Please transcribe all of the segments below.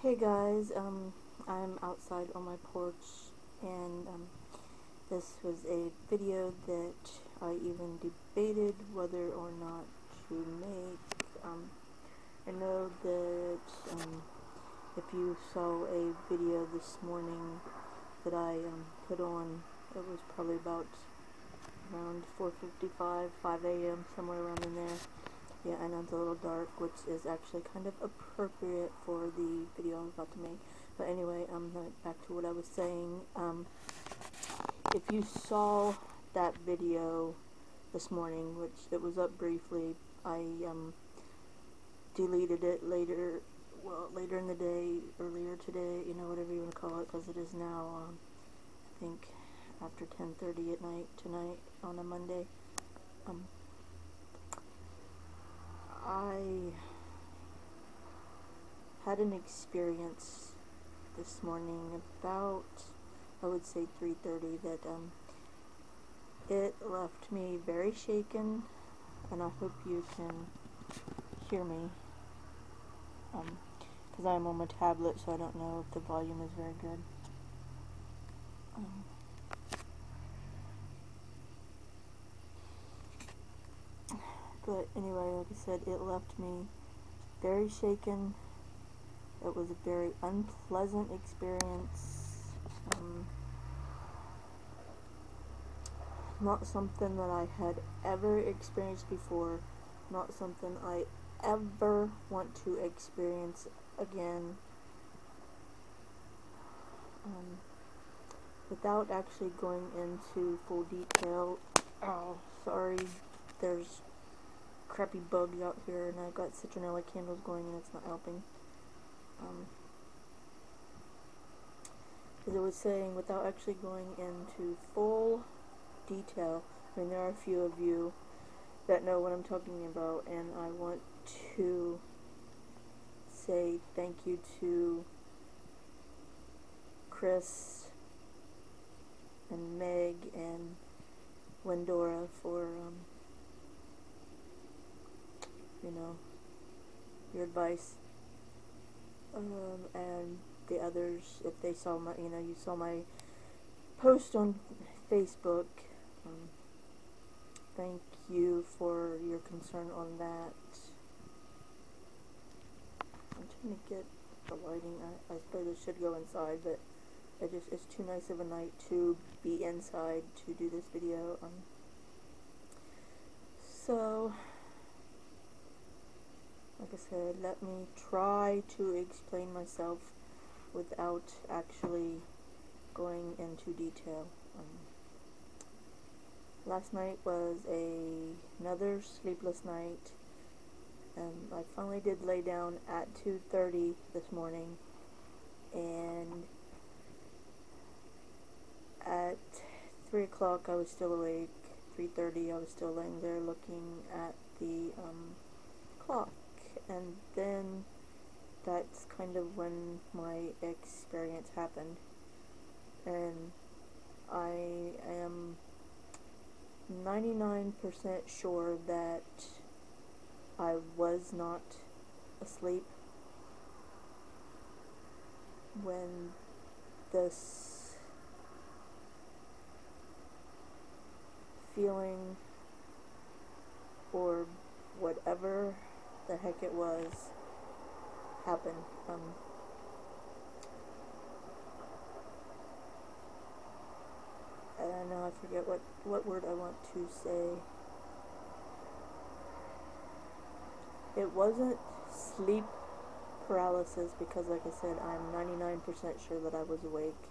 Hey guys, I'm outside on my porch, and this was a video that I even debated whether or not to make. I know that if you saw a video this morning that I put on, it was probably about around 4:55, 5 a.m., somewhere around in there. Yeah, I know it's a little dark, which is actually kind of appropriate for the video I was about to make. But anyway, back to what I was saying. If you saw that video this morning, which it was up briefly, I deleted it later in the day, earlier today, whatever you want to call it, because it is now, I think, after 10:30 at night tonight on a Monday. I had an experience this morning about, I would say 3:30, that it left me very shaken, and I hope you can hear me, because I'm on my tablet, so I don't know if the volume is very good. But anyway, like I said, it left me very shaken. It was a very unpleasant experience. Not something that I had ever experienced before. Not something I ever want to experience again. Without actually going into full detail. Oh, sorry. There's crappy bugs out here, and I've got citronella candles going, and it's not helping. As I was saying, without actually going into full detail, I mean, there are a few of you that know what I'm talking about, and I want to say thank you to Chris and Meg and Wendora for your advice, and the others, if they saw my, you saw my post on Facebook, thank you for your concern on that. I'm trying to get the lighting. I suppose I should go inside, but it's too nice of a night to be inside to do this video. So, like I said, let me try to explain myself without actually going into detail. Last night was another sleepless night, and I finally did lay down at 2:30 this morning, and at 3 o'clock I was still awake. 3:30 I was still laying there looking at the clock. And then that's kind of when my experience happened, and I am 99% sure that I was not asleep when this feeling, or whatever the heck it was, happened. And now I forget what word I want to say. It wasn't sleep paralysis, because like I said, I'm 99% sure that I was awake.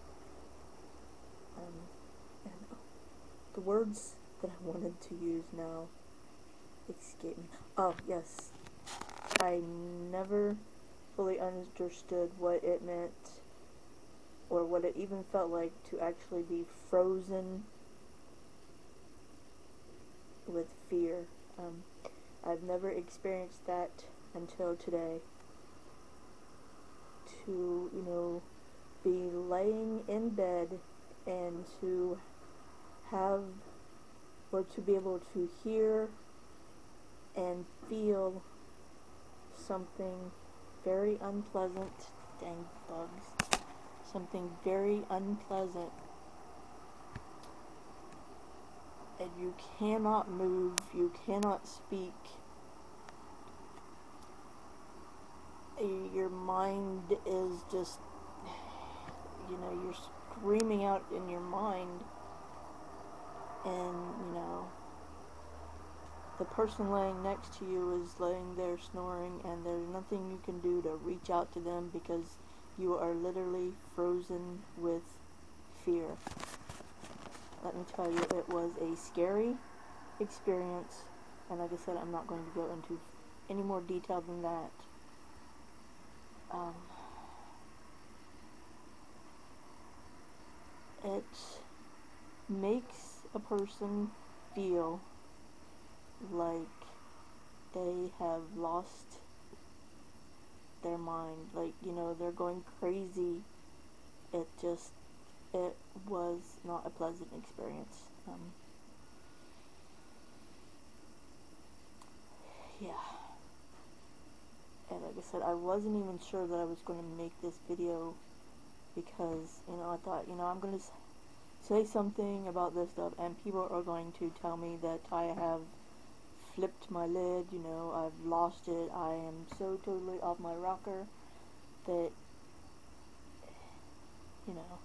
And the words that I wanted to use now escape me. Oh, yes. I never fully understood what it meant, or what it even felt like to actually be frozen with fear. I've never experienced that until today. To, be laying in bed and to have, or to be able to hear and feel something very unpleasant dang bugs. Something very unpleasant. And you cannot move, you cannot speak. Your mind is just, you know, you're screaming out in your mind, and, you know, the person laying next to you is laying there snoring, and there's nothing you can do to reach out to them because you are literally frozen with fear. Let me tell you, it was a scary experience, and like I said, I'm not going to go into any more detail than that. It makes a person feel like they have lost their mind, like, you know, they're going crazy. It was not a pleasant experience. Yeah. And like I said, I wasn't even sure that I was going to make this video because, you know, I thought, you know, I'm going to say something about this stuff and people are going to tell me that I have flipped my lid, you know, I've lost it, I am so totally off my rocker that, you know,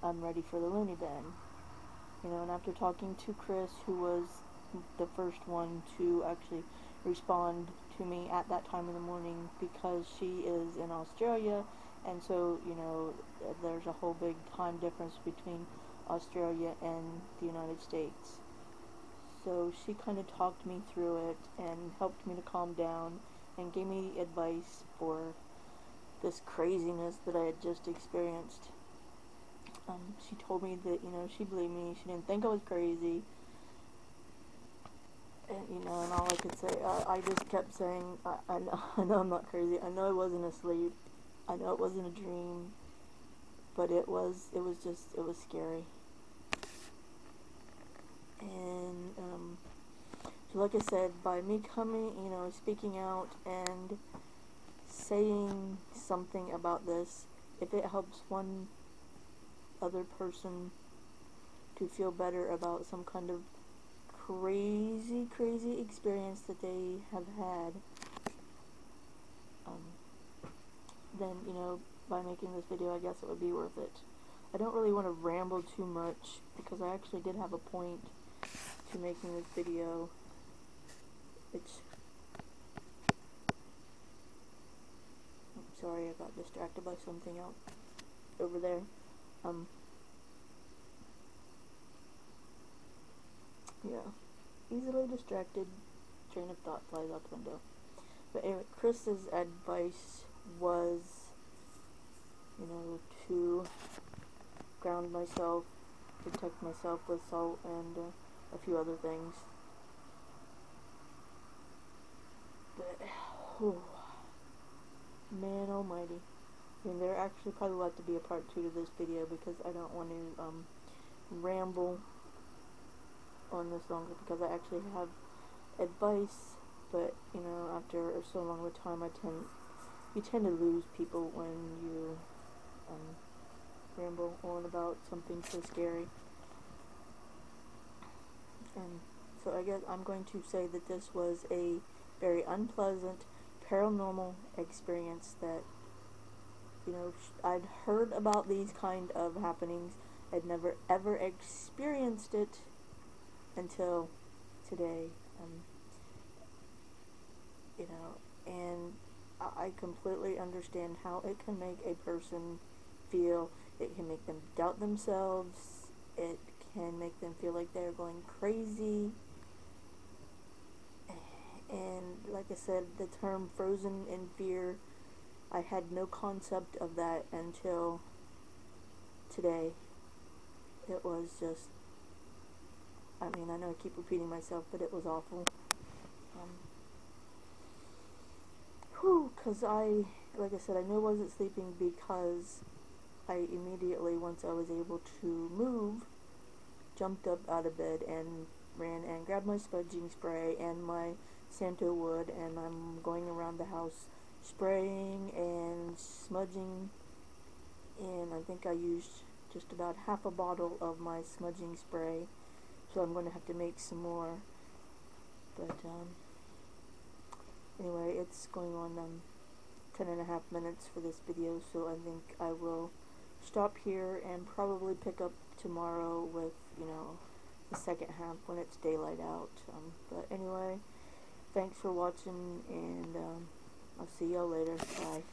I'm ready for the loony bin. You know, and after talking to Chris, who was the first one to actually respond to me at that time in the morning, because she is in Australia, and so, you know, there's a whole big time difference between Australia and the United States. So she kind of talked me through it and helped me to calm down and gave me advice for this craziness that I had just experienced. She told me that, you know, she believed me, she didn't think I was crazy, and, you know, and all I could say, I just kept saying, I know I'm not crazy, I know I wasn't asleep, I know it wasn't a dream, but it was scary. And, so like I said, by me coming, you know, speaking out and saying something about this, if it helps one other person to feel better about some kind of crazy experience that they have had, then, you know, by making this video, I guess it would be worth it. I don't really want to ramble too much because I actually did have a point to making this video. I'm sorry, I got distracted by something else over there. Yeah, easily distracted, train of thought flies out the window. But anyway, Chris's advice was, you know, to ground myself, protect myself with salt and a few other things. But, oh, man almighty. I mean, there actually probably will have to be a part 2 to this video because I don't want to ramble on this longer, because I actually have advice, but, you know, after so long of a time, you tend to lose people when you ramble on about something so scary. And so I guess I'm going to say that this was a very unpleasant paranormal experience that, you know, I'd heard about these kind of happenings. I'd never ever experienced it until today. You know, and I completely understand how it can make a person feel. It can make them doubt themselves. It can make them feel like they're going crazy. And like I said, the term frozen in fear, I had no concept of that until today. It was just, I mean, I know I keep repeating myself, but it was awful. Because like I said, I knew I wasn't sleeping because I immediately, once I was able to move, jumped up out of bed and ran and grabbed my smudging spray and my Santo wood, and I'm going around the house spraying and smudging, and I think I used just about half a bottle of my smudging spray, so I'm going to have to make some more. But anyway, it's going on 10.5 minutes for this video, so I think I will stop here and probably pick up tomorrow with, the second half when it's daylight out. But anyway, thanks for watching, and I'll see y'all later. Bye.